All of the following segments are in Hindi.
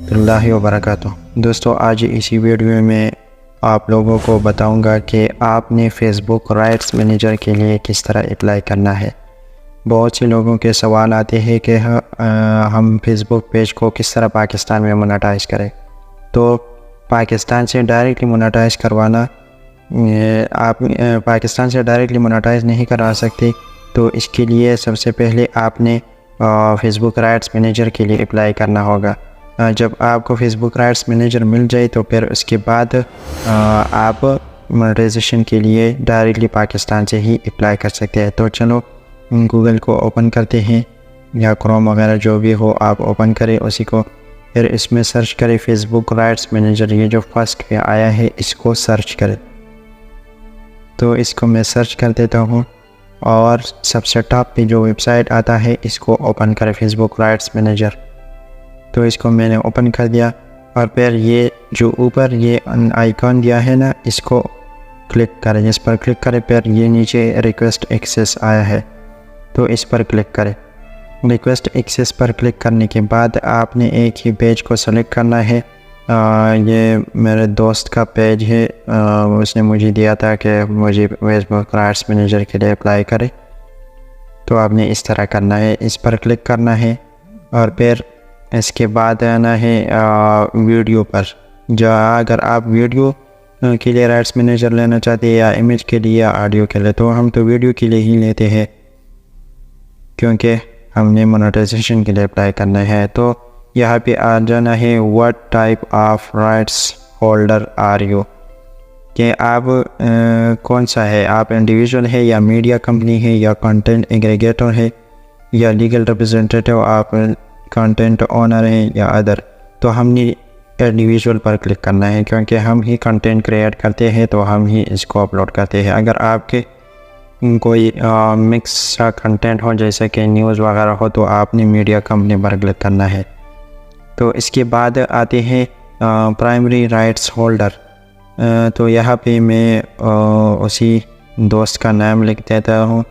रहमतुल्लाहि व बरकातुहू। दोस्तों, आज इसी वीडियो में आप लोगों को बताऊंगा कि आपने फ़ेसबुक राइट्स मैनेजर के लिए किस तरह अप्लाई करना है। बहुत से लोगों के सवाल आते हैं कि हम फ़ेसबुक पेज को किस तरह पाकिस्तान में मोनेटाइज़ करें। तो पाकिस्तान से डायरेक्टली मोनेटाइज़ करवाना, आप पाकिस्तान से डायरेक्टली मोनेटाइज़ नहीं करा सकते। तो इसके लिए सबसे पहले आपने फ़ेसबुक राइट्स मैनेजर के लिए अप्लाई करना होगा। जब आपको फ़ेसबुक राइट्स मैनेजर मिल जाए तो फिर उसके बाद आप मोनेटाइजेशन के लिए डायरेक्टली पाकिस्तान से ही अप्लाई कर सकते हैं। तो चलो गूगल को ओपन करते हैं या क्रोम वगैरह जो भी हो आप ओपन करें उसी को, फिर इसमें सर्च करें फ़ेसबुक राइट्स मैनेजर। ये जो फर्स्ट पे आया है इसको सर्च करें। तो इसको मैं सर्च कर देता हूँ और सबसे टॉप पे जो वेबसाइट आता है इसको ओपन करें, फ़ेसबुक राइट्स मैनेजर। तो इसको मैंने ओपन कर दिया और फिर ये जो ऊपर ये आइकॉन दिया है ना, इसको क्लिक करें। इस पर क्लिक करें, फिर ये नीचे रिक्वेस्ट एक्सेस आया है तो इस पर क्लिक करें। रिक्वेस्ट एक्सेस पर क्लिक करने के बाद आपने एक ही पेज को सेलेक्ट करना है। ये मेरे दोस्त का पेज है, उसने मुझे दिया था कि मुझे फ़ेसबुक राइट्स मैनेजर के लिए अप्लाई करें। तो आपने इस तरह करना है, इस पर क्लिक करना है और फिर इसके बाद आना है वीडियो पर। अगर आप वीडियो के लिए राइट्स मैनेजर लेना चाहते हैं या इमेज के लिए या ऑडियो के लिए, तो हम तो वीडियो के लिए ही लेते हैं क्योंकि हमने मोनेटाइजेशन के लिए अप्लाई करना है। तो यहाँ पे आ जाना है what type of rights holder are you, कि आप कौन सा है, आप इंडिविजुअल है या मीडिया कंपनी है या कंटेंट एग्रीगेटर है या लीगल रिप्रेजेंटेटिव, आप कंटेंट ओनर है या अदर। तो हमने इंडिविजुअल पर क्लिक करना है क्योंकि हम ही कंटेंट क्रिएट करते हैं तो हम ही इसको अपलोड करते हैं। अगर आपके कोई मिक्स कंटेंट हो जैसे कि न्यूज़ वगैरह हो तो आपने मीडिया कंपनी पर क्लिक करना है। तो इसके बाद आते हैं प्राइमरी राइट्स होल्डर। तो यहाँ पे मैं उसी दोस्त का नाम लिख देता हूँ।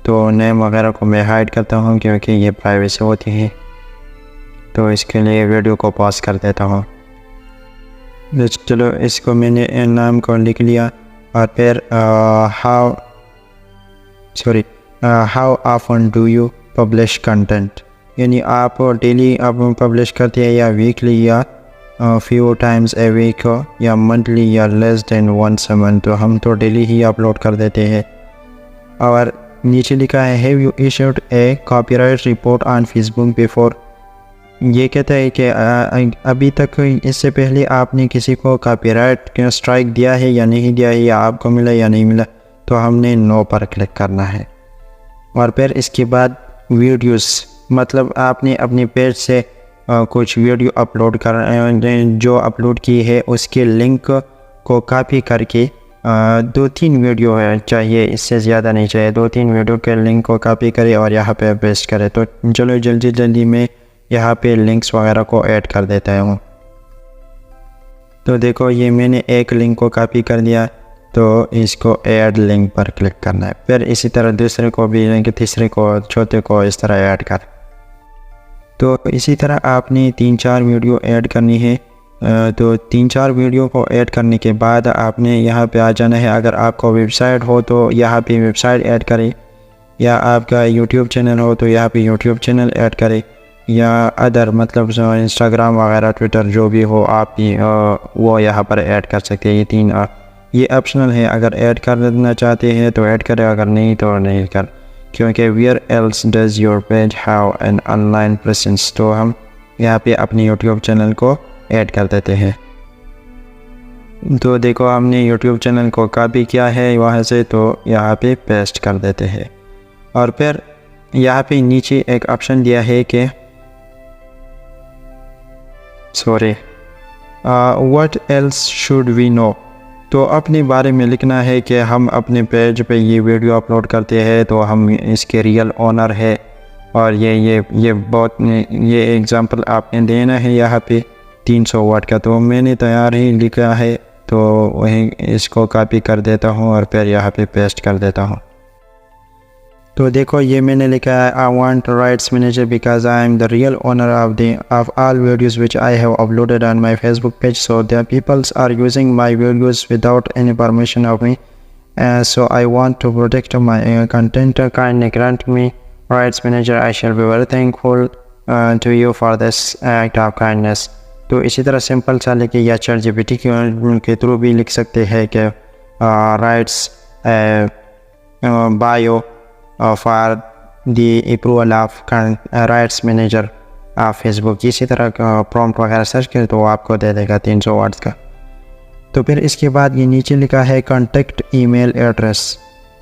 तो नेम वगैरह को मैं हाइड करता हूँ क्योंकि ये प्राइवेसी होती है। तो इसके लिए वीडियो को पॉज कर देता हूँ। चलो इसको मैंने नाम को लिख लिया और फिर how often do you publish content, यानी आप डेली आप पब्लिश करते हैं या वीकली या फ्यू टाइम्स ए वीक या मंथली या less than once a month. तो हम तो डेली ही अपलोड कर देते हैं। और नीचे लिखा है have you issued A copyright report on Facebook before. ये कहता है कि अभी तक इससे पहले आपने किसी को कॉपीराइट का स्ट्राइक दिया है या नहीं दिया है, या आपको मिला या नहीं मिला। तो हमने नो पर क्लिक करना है। और फिर इसके बाद वीडियोस, मतलब आपने अपने पेज से कुछ वीडियो अपलोड कर जो अपलोड की है उसके लिंक को कॉपी करके 2-3 वीडियो है चाहिए, इससे ज़्यादा नहीं चाहिए। 2-3 वीडियो के लिंक को कॉपी करें और यहाँ पे पेस्ट करें। तो चलो जल्दी में यहाँ पे लिंक्स वगैरह को ऐड कर देता हूँ। तो देखो ये मैंने एक लिंक को कॉपी कर दिया, तो इसको ऐड लिंक पर क्लिक करना है। फिर इसी तरह दूसरे को भी लिंक, तीसरे को, चौथे को इस तरह ऐड कर। तो इसी तरह आपने 3-4 वीडियो ऐड करनी है। तो 3-4 वीडियो को ऐड करने के बाद आपने यहाँ पे आ जाना है। अगर आपको वेबसाइट हो तो यहाँ पे वेबसाइट ऐड करें, या आपका यूट्यूब चैनल हो तो यहाँ पे यूट्यूब चैनल ऐड करें, या अदर मतलब इंस्टाग्राम वगैरह ट्विटर जो भी हो आप वो यहाँ पर ऐड कर सकते हैं। ये 3 ये ऑप्शनल है। अगर ऐड करना चाहते हैं तो ऐड करें, अगर नहीं तो नहीं कर, क्योंकि where else does your page have an online presence. तो हम यहाँ पे अपने यूट्यूब चैनल को ऐड कर देते हैं। तो देखो हमने यूट्यूब चैनल को कॉपी किया है वहाँ से, तो यहाँ पे पेस्ट कर देते हैं। और फिर यहाँ पे नीचे एक ऑप्शन दिया है कि what else should we know. तो अपने बारे में लिखना है कि हम अपने पेज पे ये वीडियो अपलोड करते हैं तो हम इसके रियल ओनर है। और ये एग्ज़ाम्पल आपने देना है यहाँ पे 300 वर्ड का। तो मैंने तैयार ही लिखा है, तो वहीं इसको कॉपी कर देता हूँ और फिर यहाँ पे पेस्ट कर देता हूँ। तो देखो ये मैंने लिखा है I want rights manager because I am the real owner of all videos which I have uploaded on my Facebook page, so the peoples are using my videos without any permission of me, so I want to protect my content. Kindly grant me rights manager. I shall be very thankful to you for this act of kindness. तो इसी तरह सिंपल सा लिखिए या ChatGPT के थ्रू भी लिख सकते हैं कि rights bio for the approval of rights manager of Facebook. इसी तरह प्रॉम्प्ट वगैरह सर्च करें तो आपको दे देगा 300 वर्ड्स का। तो फिर इसके बाद ये नीचे लिखा है contact email address.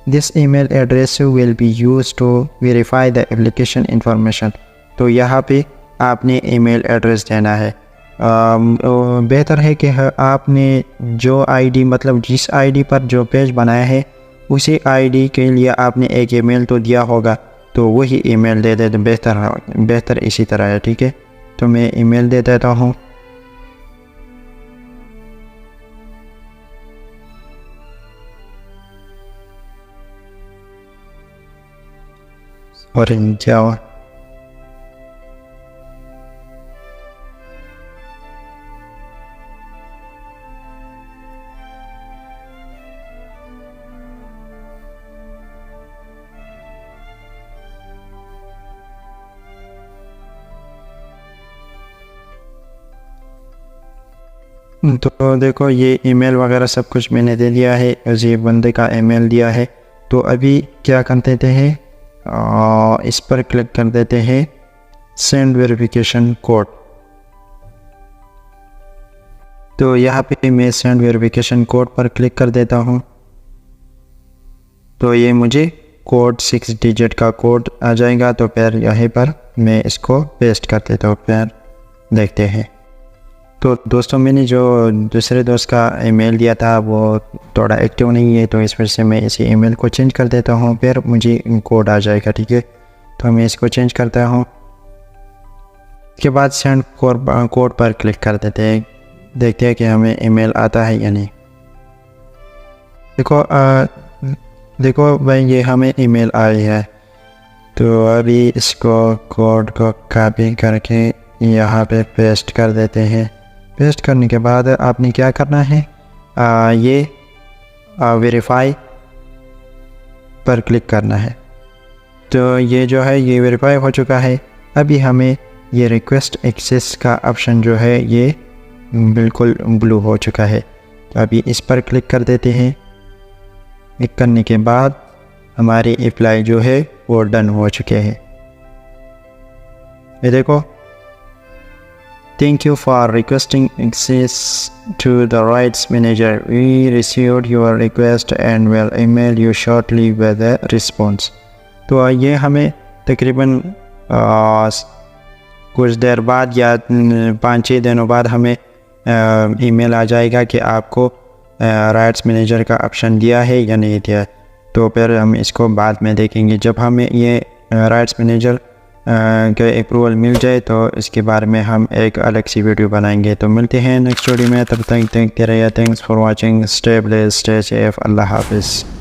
This email address will be use to verify the application information. तो यहाँ पे आपने ईमेल एड्रेस देना है। बेहतर है कि आपने जो आईडी मतलब जिस आईडी पर जो पेज बनाया है उसी आईडी के लिए आपने एक ईमेल तो दिया होगा, तो वही ईमेल दे दे तो बेहतर इसी तरह है। ठीक है, तो मैं ईमेल दे देता हूँ। और जावा तो देखो ये ईमेल वगैरह सब कुछ मैंने दे दिया है, ये बंदे का ईमेल दिया है। तो अभी क्या कर देते हैं, इस पर क्लिक कर देते हैं सेंड वेरिफिकेशन कोड। तो यहाँ पे मैं सेंड वेरिफिकेशन कोड पर क्लिक कर देता हूँ। तो ये मुझे कोड 6 डिजिट का कोड आ जाएगा। तो फिर यहीं पर मैं इसको पेस्ट कर देता हूँ, फिर देखते हैं। तो दोस्तों मैंने जो दूसरे दोस्त का ईमेल दिया था वो थोड़ा एक्टिव नहीं है, तो इस वजह से मैं इसी ईमेल को चेंज कर देता हूँ, फिर मुझे कोड आ जाएगा। ठीक है, तो मैं इसको चेंज करता हूँ। इसके बाद सेंड कोड पर क्लिक कर देते हैं, देखते हैं कि हमें ईमेल आता है या नहीं। देखो भाई ये हमें ईमेल आई है। तो अभी इसको कोड को कॉपी करके यहाँ पे पेस्ट कर देते हैं। पेस्ट करने के बाद आपने क्या करना है, ये वेरीफाई पर क्लिक करना है। तो ये जो है ये वेरीफाई हो चुका है। अभी हमें ये रिक्वेस्ट एक्सेस का ऑप्शन जो है ये बिल्कुल ब्लू हो चुका है। तो अभी इस पर क्लिक कर देते हैं। क्लिक करने के बाद हमारी अप्लाई जो है वो डन हो चुके हैं। ये देखो, Thank you for requesting access to the rights manager. We received your request and will email you shortly with a response. तो ये हमें तकरीबन कुछ देर बाद या 5-6 दिनों बाद हमें ईमेल आ जाएगा कि आपको राइट्स मैनेजर का ऑप्शन दिया है या नहीं दिया है। तो फिर हम इसको बाद में देखेंगे। जब हमें ये राइट्स मैनेजर के अप्रूवल मिल जाए तो इसके बारे में हम एक अलग सी वीडियो बनाएंगे। तो मिलते हैं नेक्स्ट वीडियो में, तब तक देखते रहिए। Thanks for watching, stay blessed, stay safe, अल्लाह हाफिज़।